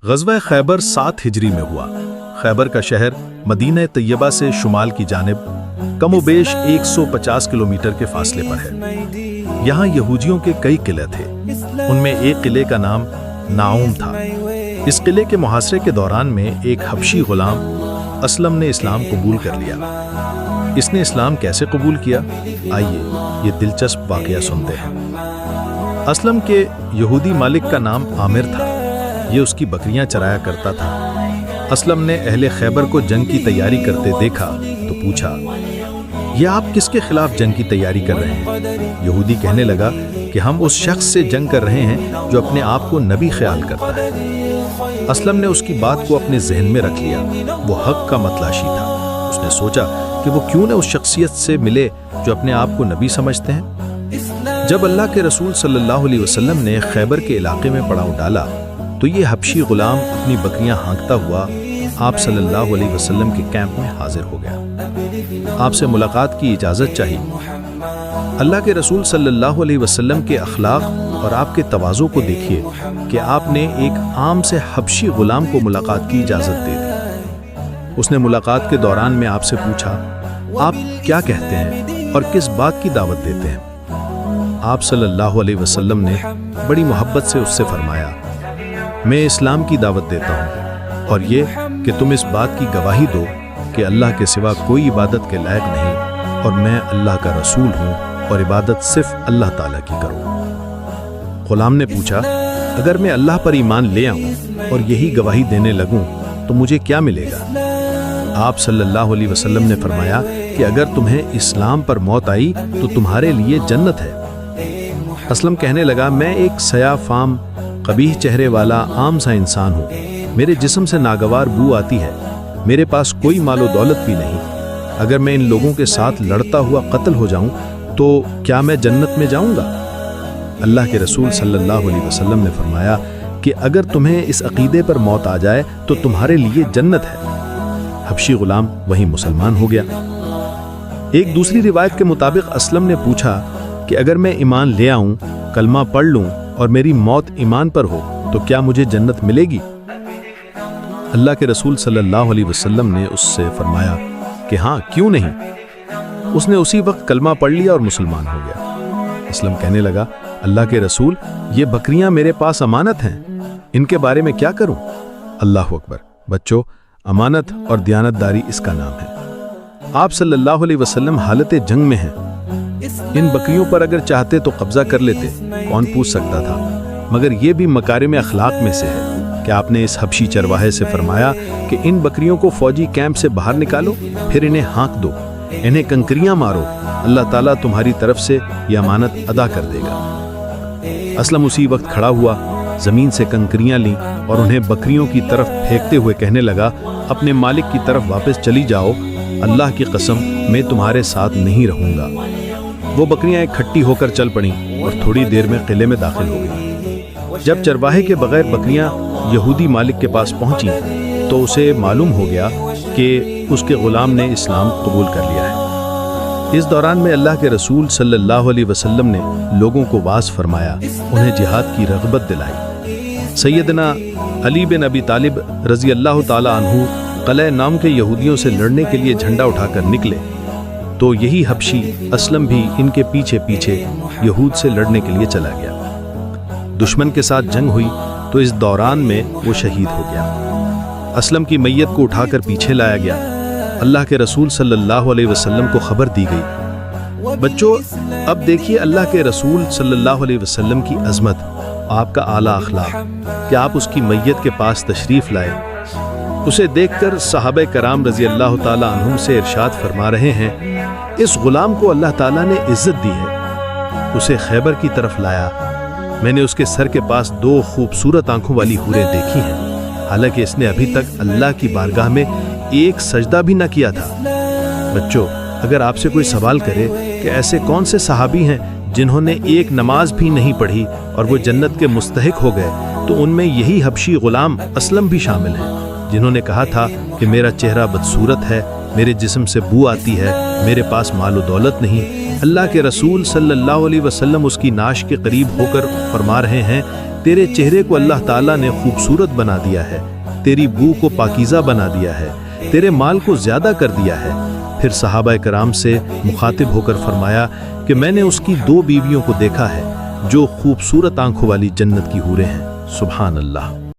غزوہ خیبر 7 ہجری میں ہوا۔ خیبر کا شہر مدینہ طیبہ سے شمال کی جانب کم و بیش 150 کلومیٹر کے فاصلے پر ہے۔ یہاں یہودیوں کے کئی قلعے تھے، ان میں ایک قلعے کا نام نعوم تھا۔ اس قلعے کے محاصرے کے دوران میں ایک حبشی غلام اسلم نے اسلام قبول کر لیا۔ اس نے اسلام کیسے قبول کیا؟ آئیے یہ دلچسپ واقعہ سنتے ہیں۔ اسلم کے یہودی مالک کا نام عامر تھا، یہ اس کی بکریاں چرایا کرتا تھا۔ اسلم نے اہل خیبر کو جنگ کی تیاری کرتے دیکھا تو پوچھا، یہ آپ کس کے خلاف جنگ کی تیاری کر رہے ہیں؟ یہودی کہنے لگا کہ ہم اس شخص سے جنگ کر رہے ہیں جو اپنے آپ کو نبی خیال کرتا ہے۔ اسلم نے اس کی بات کو اپنے ذہن میں رکھ لیا، وہ حق کا متلاشی تھا۔ اس نے سوچا کہ وہ کیوں نہ اس شخصیت سے ملے جو اپنے آپ کو نبی سمجھتے ہیں۔ جب اللہ کے رسول صلی اللہ علیہ وسلم نے خیبر کے علاقے میں پڑاؤ ڈالا تو یہ حبشی غلام اپنی بکریاں ہانکتا ہوا آپ صلی اللہ علیہ وسلم کے کیمپ میں حاضر ہو گیا۔ آپ سے ملاقات کی اجازت چاہیے۔ اللہ کے رسول صلی اللہ علیہ وسلم کے اخلاق اور آپ کے تواضع کو دیکھیے کہ آپ نے ایک عام سے حبشی غلام کو ملاقات کی اجازت دے دی۔ اس نے ملاقات کے دوران میں آپ سے پوچھا، آپ کیا کہتے ہیں اور کس بات کی دعوت دیتے ہیں؟ آپ صلی اللہ علیہ وسلم نے بڑی محبت سے اس سے فرمایا، میں اسلام کی دعوت دیتا ہوں اور یہ کہ تم اس بات کی گواہی دو کہ اللہ کے سوا کوئی عبادت کے لائق نہیں اور میں اللہ کا رسول ہوں اور عبادت صرف اللہ تعالیٰ کی کروں۔ غلام نے پوچھا، اگر میں اللہ پر ایمان لے آؤں اور یہی گواہی دینے لگوں تو مجھے کیا ملے گا؟ آپ صلی اللہ علیہ وسلم نے فرمایا کہ اگر تمہیں اسلام پر موت آئی تو تمہارے لیے جنت ہے۔ اسلم کہنے لگا، میں ایک سیاہ فام قبیح چہرے والا عام سا انسان ہوں، میرے جسم سے ناگوار بو آتی ہے، میرے پاس کوئی مال و دولت بھی نہیں، اگر میں ان لوگوں کے ساتھ لڑتا ہوا قتل ہو جاؤں تو کیا میں جنت میں جاؤں گا؟ اللہ کے رسول صلی اللہ علیہ وسلم نے فرمایا کہ اگر تمہیں اس عقیدے پر موت آ جائے تو تمہارے لیے جنت ہے۔ حبشی غلام وہیں مسلمان ہو گیا۔ ایک دوسری روایت کے مطابق اسلم نے پوچھا کہ اگر میں ایمان لے آؤں، کلمہ پڑھ لوں اور میری موت ایمان پر ہو تو کیا مجھے جنت ملے گی؟ اللہ کے رسول صلی اللہ علیہ وسلم نے اس سے فرمایا کہ ہاں، کیوں نہیں؟ اس نے اسی وقت کلمہ پڑھ لیا اور مسلمان ہو گیا۔ اسلم کہنے لگا، اللہ کے رسول، یہ بکریاں میرے پاس امانت ہیں، ان کے بارے میں کیا کروں؟ اللہ اکبر۔ بچوں، امانت اور دیانتداری اس کا نام ہے۔ آپ صلی اللہ علیہ وسلم حالت جنگ میں ہیں، ان بکریوں پر اگر چاہتے تو قبضہ کر لیتے، کون پوچھ سکتا تھا؟ مگر یہ بھی مکارم اخلاق میں سے ہے کہ آپ نے اس حبشی چرواہے سے فرمایا کہ ان بکریوں کو فوجی کیمپ سے باہر نکالو، پھر انہیں ہانک دو، انہیں کنکریاں مارو، اللہ تعالیٰ تمہاری طرف سے یہ امانت ادا کر دے گا۔ اسلم اسی وقت کھڑا ہوا، زمین سے کنکریاں لیں اور انہیں بکریوں کی طرف پھینکتے ہوئے کہنے لگا، اپنے مالک کی طرف واپس چلی جاؤ، اللہ کی قسم میں تمہارے ساتھ نہیں رہوں گا۔ وہ بکریاں اکٹھی ہو کر چل پڑیں اور تھوڑی دیر میں قلعے میں داخل ہو گئیں۔ جب چرواہے کے بغیر بکریاں یہودی مالک کے پاس پہنچیں تو اسے معلوم ہو گیا کہ اس کے غلام نے اسلام قبول کر لیا ہے۔ اس دوران میں اللہ کے رسول صلی اللہ علیہ وسلم نے لوگوں کو واعظ فرمایا، انہیں جہاد کی رغبت دلائی۔ سیدنا علی بن ابی طالب رضی اللہ تعالی عنہ قلعہ نام کے یہودیوں سے لڑنے کے لیے جھنڈا اٹھا کر نکلے تو یہی حبشی اسلم بھی ان کے پیچھے پیچھے یہود سے لڑنے کے لیے چلا گیا۔ دشمن کے ساتھ جنگ ہوئی تو اس دوران میں وہ شہید ہو گیا۔ اسلم کی میت کو اٹھا کر پیچھے لایا گیا۔ اللہ کے رسول صلی اللہ علیہ وسلم کو خبر دی گئی۔ بچوں، اب دیکھیے اللہ کے رسول صلی اللہ علیہ وسلم کی عظمت، آپ کا اعلیٰ اخلاق کہ آپ اس کی میت کے پاس تشریف لائے۔ اسے دیکھ کر صحابہ کرام رضی اللہ تعالی عنہم سے ارشاد فرما رہے ہیں، اس غلام کو اللہ تعالیٰ نے عزت دی ہے، اسے خیبر کی طرف لایا۔ میں نے اس کے سر کے پاس 2 خوبصورت آنکھوں والی حوریں دیکھی ہیں، حالانکہ اس نے ابھی تک اللہ کی بارگاہ میں ایک سجدہ بھی نہ کیا تھا۔ بچوں، اگر آپ سے کوئی سوال کرے کہ ایسے کون سے صحابی ہیں جنہوں نے ایک نماز بھی نہیں پڑھی اور وہ جنت کے مستحق ہو گئے، تو ان میں یہی حبشی غلام اسلم بھی شامل ہیں، جنہوں نے کہا تھا کہ میرا چہرہ بدصورت ہے، میرے جسم سے بو آتی ہے، میرے پاس مال و دولت نہیں۔ اللہ کے رسول صلی اللہ علیہ وسلم اس کی ناش کے قریب ہو کر فرما رہے ہیں تیرے چہرے کو اللہ تعالیٰ نے خوبصورت بنا دیا ہے، تیری بو کو پاکیزہ بنا دیا ہے، تیرے مال کو زیادہ کر دیا ہے۔ پھر صحابہ کرام سے مخاطب ہو کر فرمایا کہ میں نے اس کی 2 بیویوں کو دیکھا ہے جو خوبصورت آنکھوں والی جنت کی حوریں ہیں۔ سبحان اللہ۔